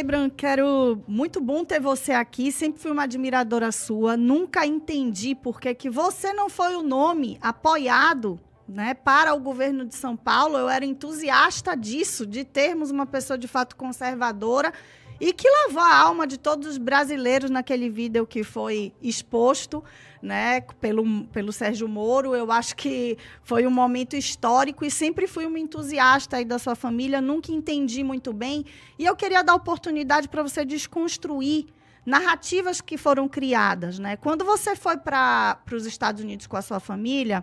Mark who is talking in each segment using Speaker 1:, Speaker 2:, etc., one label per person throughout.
Speaker 1: Bran, muito bom ter você aqui. Sempre fui uma admiradora sua. Nunca entendi por que você não foi o nome apoiado, né, para o governo de São Paulo. Eu era entusiasta disso, de termos uma pessoa de fato conservadora e que lavou a alma de todos os brasileiros naquele vídeo que foi exposto, né, pelo Sérgio Moro. Eu acho que foi um momento histórico e sempre fui uma entusiasta aí da sua família, nunca entendi muito bem. E eu queria dar oportunidade para você desconstruir narrativas que foram criadas, né? Quando você foi para os Estados Unidos com a sua família,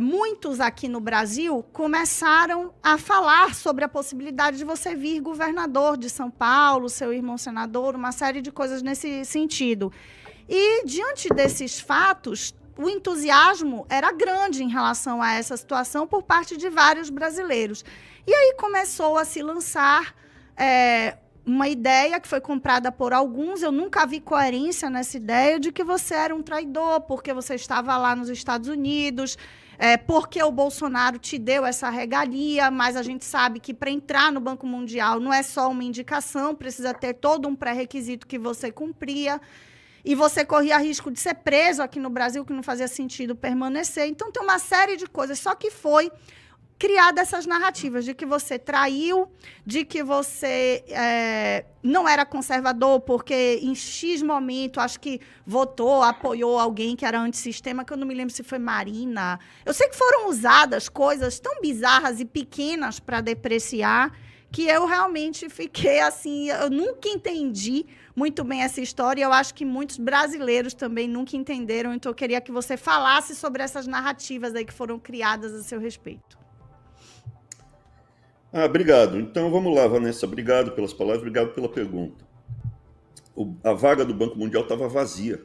Speaker 1: muitos aqui no Brasil começaram a falar sobre a possibilidade de você vir governador de São Paulo, seu irmão senador, uma série de coisas nesse sentido. E, diante desses fatos, o entusiasmo era grande em relação a essa situação por parte de vários brasileiros. E aí começou a se lançar uma ideia que foi comprada por alguns. Eu nunca vi coerência nessa ideia de que você era um traidor, porque você estava lá nos Estados Unidos, porque o Bolsonaro te deu essa regalia, mas a gente sabe que para entrar no Banco Mundial não é só uma indicação, precisa ter todo um pré-requisito que você cumpria, e você corria risco de ser preso aqui no Brasil, que não fazia sentido permanecer. Então, tem uma série de coisas, só que foi criada essas narrativas de que você traiu, de que você não era conservador, porque em X momento, acho que votou, apoiou alguém que era antissistema, que eu não me lembro se foi Marina. Eu sei que foram usadas coisas tão bizarras e pequenas para depreciar, que eu realmente fiquei assim, eu nunca entendi muito bem essa história, e eu acho que muitos brasileiros também nunca entenderam, então eu queria que você falasse sobre essas narrativas aí que foram criadas a seu respeito.
Speaker 2: Obrigado. Então, vamos lá, Vanessa. Obrigado pelas palavras, obrigado pela pergunta. A vaga do Banco Mundial estava vazia.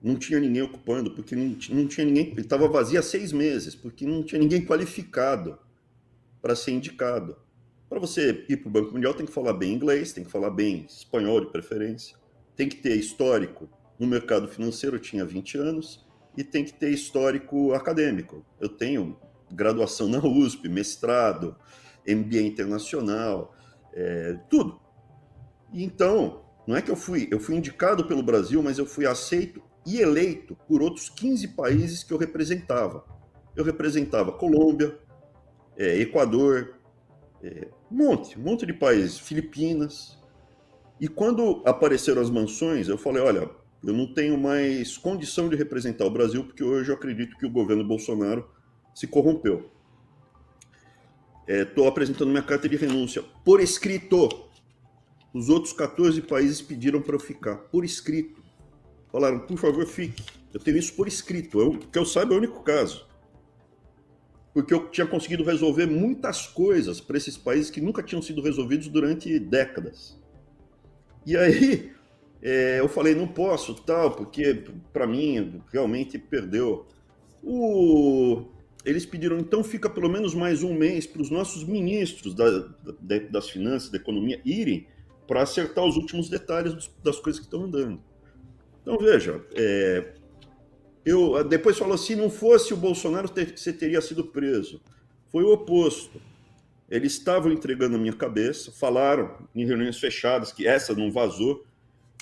Speaker 2: Não tinha ninguém ocupando, porque não tinha ninguém... Estava vazia há 6 meses, porque não tinha ninguém qualificado para ser indicado. Para você ir para o Banco Mundial, tem que falar bem inglês, tem que falar bem espanhol de preferência, tem que ter histórico no mercado financeiro, eu tinha 20 anos, e tem que ter histórico acadêmico. Eu tenho graduação na USP, mestrado, MBA internacional, tudo. E então, não é que eu fui indicado pelo Brasil, mas eu fui aceito e eleito por outros 15 países que eu representava. Eu representava Colômbia, Equador, um monte de países, Filipinas. E quando apareceram as mansões, eu falei, olha, eu não tenho mais condição de representar o Brasil, porque hoje eu acredito que o governo Bolsonaro se corrompeu. Estou apresentando minha carta de renúncia por escrito. Os outros 14 países pediram para eu ficar, por escrito. Falaram, por favor, fique. Eu tenho isso por escrito, que eu saiba é o único caso. Porque eu tinha conseguido resolver muitas coisas para esses países que nunca tinham sido resolvidos durante décadas. E aí eu falei, não posso, tal, porque para mim realmente perdeu. Eles pediram, então fica pelo menos mais um mês para os nossos ministros das finanças, da economia, irem para acertar os últimos detalhes das coisas que estão andando. Então, veja, depois falou, se não fosse o Bolsonaro, você teria sido preso. Foi o oposto. Eles estavam entregando a minha cabeça, falaram em reuniões fechadas que essa não vazou,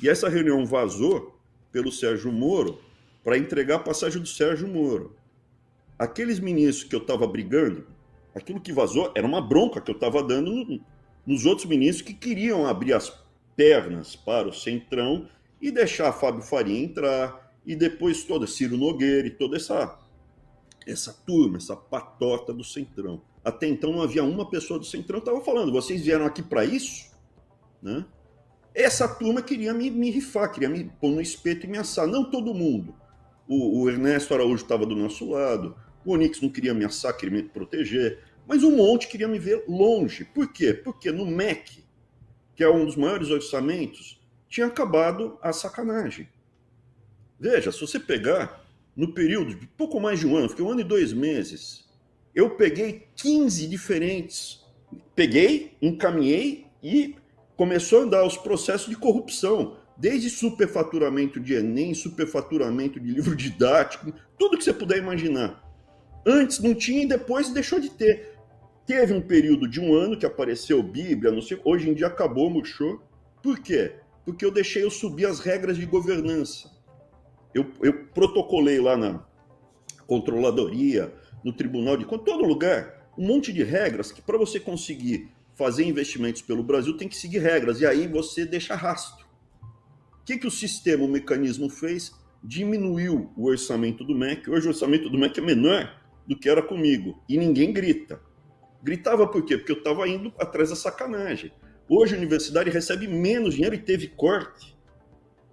Speaker 2: e essa reunião vazou pelo Sérgio Moro para entregar a passagem do Sérgio Moro. Aqueles ministros que eu estava brigando, aquilo que vazou era uma bronca que eu estava dando nos outros ministros que queriam abrir as pernas para o Centrão e deixar Fábio Faria entrar, e depois Ciro Nogueira e toda essa turma, essa patota do Centrão. Até então não havia uma pessoa do Centrão que estava falando, vocês vieram aqui para isso? Né? Essa turma queria me rifar, queria me pôr no espeto e me assar. Não todo mundo. O Ernesto Araújo estava do nosso lado, o Onix não queria me assar, queria me proteger, mas um monte queria me ver longe. Por quê? Porque no MEC, que é um dos maiores orçamentos, tinha acabado a sacanagem. Veja, se você pegar no período de pouco mais de um ano, fiquei 1 ano e 2 meses, eu peguei 15 diferentes. Peguei, encaminhei e começou a andar os processos de corrupção. Desde superfaturamento de Enem, superfaturamento de livro didático, tudo que você puder imaginar. Antes não tinha e depois deixou de ter. Teve um período de um ano que apareceu Bíblia, não sei, hoje em dia acabou, murchou. Por quê? Porque eu deixei eu subir as regras de governança. Eu protocolei lá na controladoria, no tribunal de contas, em todo lugar, um monte de regras que para você conseguir fazer investimentos pelo Brasil tem que seguir regras, e aí você deixa rastro. O que o sistema, o mecanismo fez? Diminuiu o orçamento do MEC. Hoje o orçamento do MEC é menor do que era comigo, e ninguém grita. Gritava por quê? Porque eu estava indo atrás da sacanagem. Hoje a universidade recebe menos dinheiro e teve corte.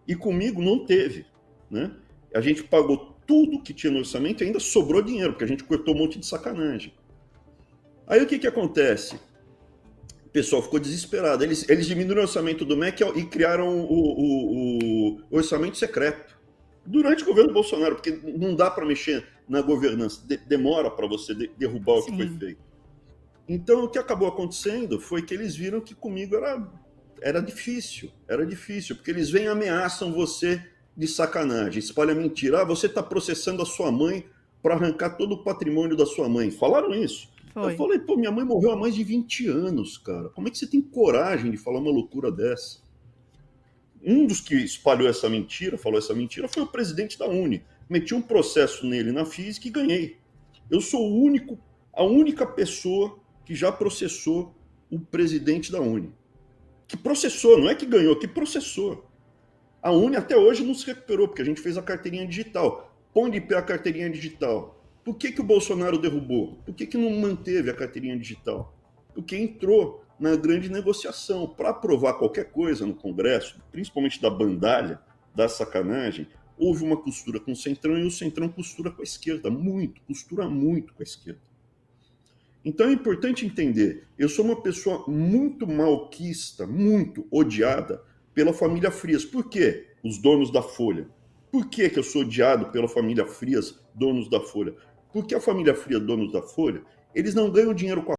Speaker 2: E comigo não teve. Né? A gente pagou tudo que tinha no orçamento e ainda sobrou dinheiro, porque a gente cortou um monte de sacanagem. Aí o que acontece? O pessoal ficou desesperado. Eles diminuíram o orçamento do MEC e criaram o orçamento secreto. Durante o governo Bolsonaro, porque não dá para mexer na governança. Demora para você derrubar o que foi feito. Então, o que acabou acontecendo foi que eles viram que comigo era difícil, porque eles vêm e ameaçam você de sacanagem, espalha mentira. Você está processando a sua mãe para arrancar todo o patrimônio da sua mãe. Falaram isso. Foi. Eu falei, minha mãe morreu há mais de 20 anos, cara. Como é que você tem coragem de falar uma loucura dessa? Um dos que espalhou essa mentira, falou essa mentira, foi o presidente da Uni. Meti um processo nele na física e ganhei. Eu sou a única pessoa que já processou o presidente da Uni. Que processou, não é que ganhou, que processou. A Uni até hoje não se recuperou, porque a gente fez a carteirinha digital. Põe de pé a carteirinha digital. Por que o Bolsonaro derrubou? Por que não manteve a carteirinha digital? Porque entrou na grande negociação. Para aprovar qualquer coisa no Congresso, principalmente da bandalha, da sacanagem, houve uma costura com o Centrão e o Centrão costura com a esquerda. Costura muito com a esquerda. Então é importante entender, eu sou uma pessoa muito malquista, muito odiada pela família Frias. Por quê? Os donos da Folha. Por que eu sou odiado pela família Frias, donos da Folha? Porque a família Frias, donos da Folha, eles não ganham dinheiro com a